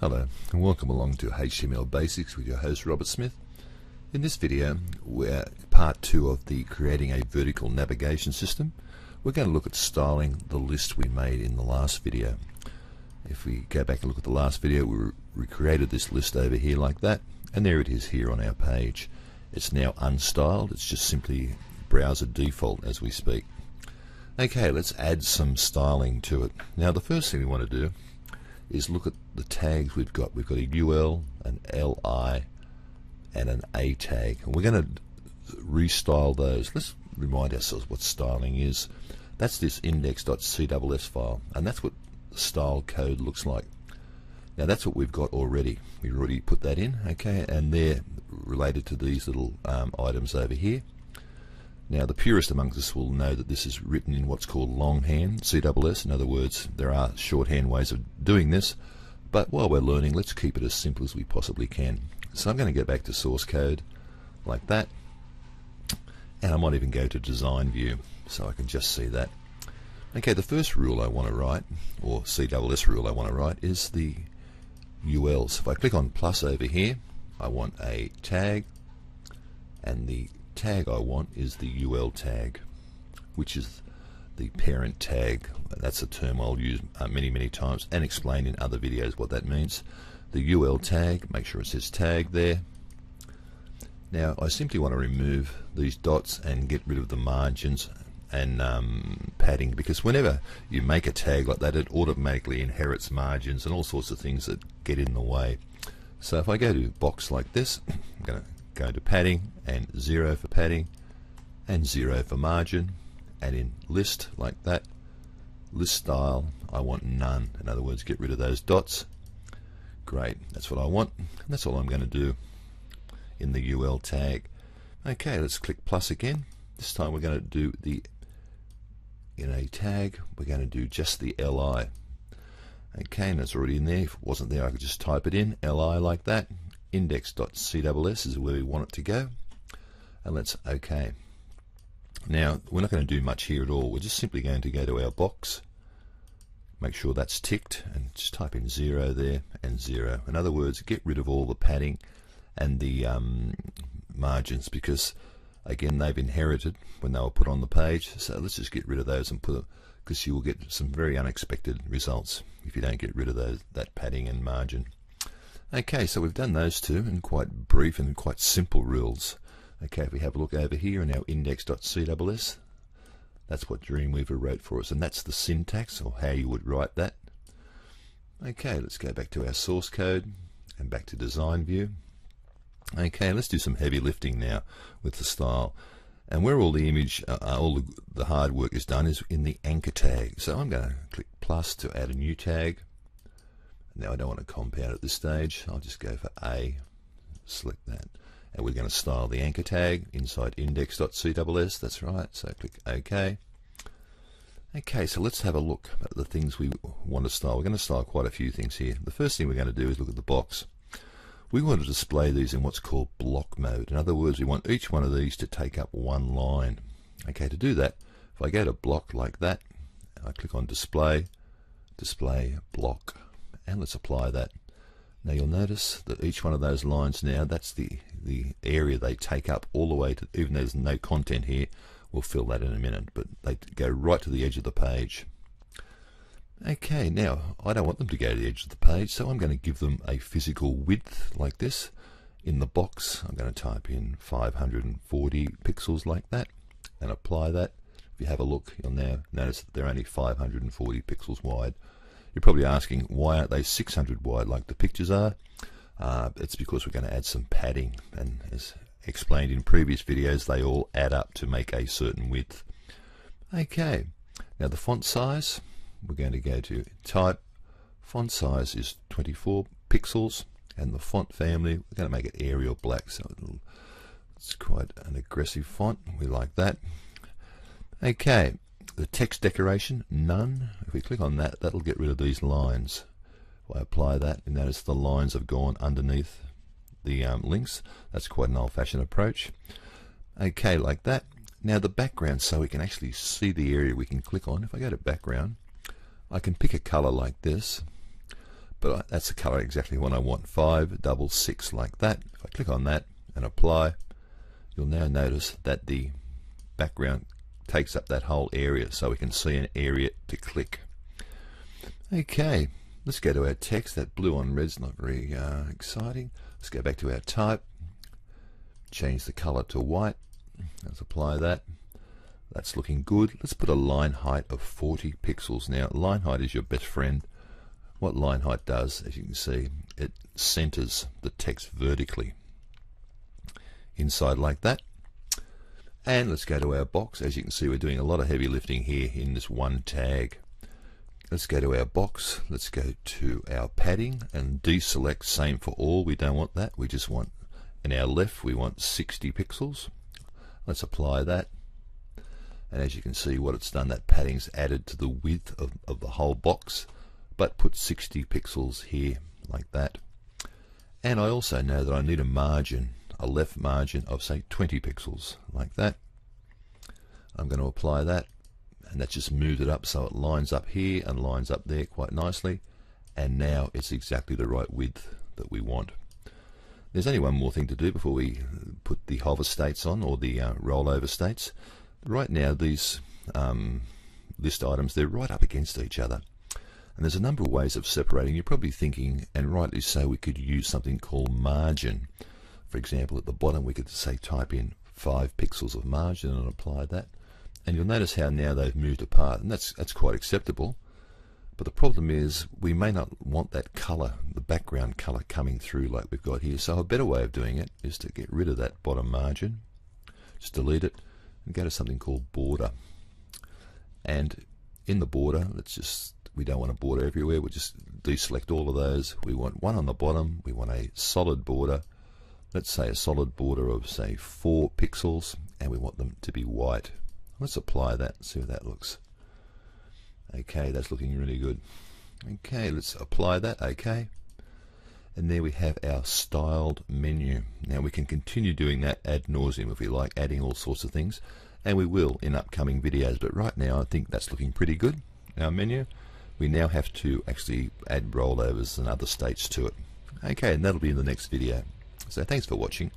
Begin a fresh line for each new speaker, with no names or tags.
Hello and welcome along to HTML Basics with your host Robert Smith. In this video, we're part 2 of the creating a vertical navigation system. We're going to look at styling the list we made in the last video. If we go back and look at the last video, we recreated this list over here like that, and there it is here on our page. It's now unstyled, it's just simply browser default as we speak. Okay, let's add some styling to it. Now the first thing we want to do is look at the tags we've got. We've got a UL, an LI, and an A tag. And we're going to restyle those. Let's remind ourselves what styling is. That's this index.css file, and that's what the style code looks like. Now that's what we've got already. We've already put that in, okay, and they're related to these little items over here. Now the purist amongst us will know that this is written in what's called longhand CSS. In other words, there are shorthand ways of doing this, but while we're learning, let's keep it as simple as we possibly can. So I'm going to get back to source code like that, and I might even go to design view so I can just see that. Okay, the first rule I want to write, or CSS rule I want to write, is the UL. So if I click on plus over here, I want a tag, and the tag I want is the UL tag, which is the parent tag. That's a term I'll use many times and explain in other videos what that means. The UL tag, make sure it says tag there. Now I simply want to remove these dots and get rid of the margins and padding, because whenever you make a tag like that, it automatically inherits margins and all sorts of things that get in the way. So if I go to box like this, I'm going to go to padding and 0 for padding and 0 for margin, and in list like that, list style I want none. In other words, get rid of those dots. Great, that's what I want, and that's all I'm going to do in the UL tag. Okay, let's click plus again. This time we're going to do the, in a tag, we're going to do just the LI. Okay, and that's already in there. If it wasn't there, I could just type it in, LI like that. Index.css is where we want it to go, and let's OK. Now we're not going to do much here at all. We're just simply going to go to our box, make sure that's ticked, and just type in 0 there and 0. In other words, get rid of all the padding and the margins, because again they've inherited when they were put on the page. So let's just get rid of those and put it, because you will get some very unexpected results if you don't get rid of that padding and margin. Okay, so we've done those two in quite brief and quite simple rules. Okay, if we have a look over here in our index.css, that's what Dreamweaver wrote for us, and that's the syntax, or how you would write that. Okay, let's go back to our source code and back to design view. Okay, let's do some heavy lifting now with the style. And where all the image, all the hard work is done is in the anchor tag. So I'm going to click plus to add a new tag. Now I don't want to compound at this stage. I'll just go for A, select that, and we're going to style the anchor tag inside index.css. That's right, so click OK. Okay, so let's have a look at the things we want to style. We're going to style quite a few things here. The first thing we're going to do is look at the box. We want to display these in what's called block mode. In other words, we want each one of these to take up one line. Okay, to do that, if I go to block like that, I click on display, display block, and let's apply that. Now you'll notice that each one of those lines now, that's the area they take up all the way to, even though there's no content here, we'll fill that in a minute, but they go right to the edge of the page. Okay, now I don't want them to go to the edge of the page, so I'm going to give them a physical width like this. In the box, I'm going to type in 540 pixels like that and apply that. If you have a look, you'll now notice that they're only 540 pixels wide. You're probably asking, why aren't they 600 wide like the pictures are? It's because we're going to add some padding, and as explained in previous videos, they all add up to make a certain width. Okay, now the font size, we're going to go to type, font size is 24 pixels, and the font family, we're going to make it Arial black, so it's quite an aggressive font, we like that. Okay, the text decoration, none. If we click on that, that'll get rid of these lines. If I apply that, you notice the lines have gone underneath the links. That's quite an old-fashioned approach. Okay, like that. Now the background, so we can actually see the area we can click on. If I go to background, I can pick a color like this, but that's the color exactly what I want. 566 like that. If I click on that and apply, you'll now notice that the background takes up that whole area, so we can see an area to click. Okay, let's go to our text. That blue on red's not very exciting. Let's go back to our type, change the color to white. Let's apply that. That's looking good. Let's put a line height of 40 pixels. Now, line height is your best friend. What line height does, as you can see, it centers the text vertically inside like that. And let's go to our box. As you can see, we're doing a lot of heavy lifting here in this one tag. Let's go to our box. Let's go to our padding and deselect same for all. We don't want that. We just want, in our left, we want 60 pixels. Let's apply that. And as you can see, what it's done, that padding's added to the width of the whole box, but put 60 pixels here like that. And I also know that I need a margin, a left margin of say 20 pixels like that. I'm going to apply that, and that just moved it up so it lines up here and lines up there quite nicely, and now it's exactly the right width that we want. There's only one more thing to do before we put the hover states on, or the rollover states. Right now these list items, they're right up against each other, and there's a number of ways of separating. You're probably thinking, and rightly so, we could use something called margin. For example, at the bottom we could say type in 5 pixels of margin and apply that, and you'll notice how now they've moved apart, and that's quite acceptable. But the problem is we may not want that color, the background color, coming through like we've got here. So a better way of doing it is to get rid of that bottom margin, just delete it, and go to something called border. And in the border, we don't want a border everywhere. We'll just deselect all of those. We want one on the bottom. We want a solid border. Let's say a solid border of say 4 pixels, and we want them to be white. Let's apply that and see how that looks. Okay, that's looking really good. Okay, let's apply that. Okay, and there we have our styled menu. Now we can continue doing that ad nauseum if we like, adding all sorts of things, and we will in upcoming videos, but right now I think that's looking pretty good. Our menu, we now have to actually add rollovers and other states to it. Okay, and that'll be in the next video. So thanks for watching.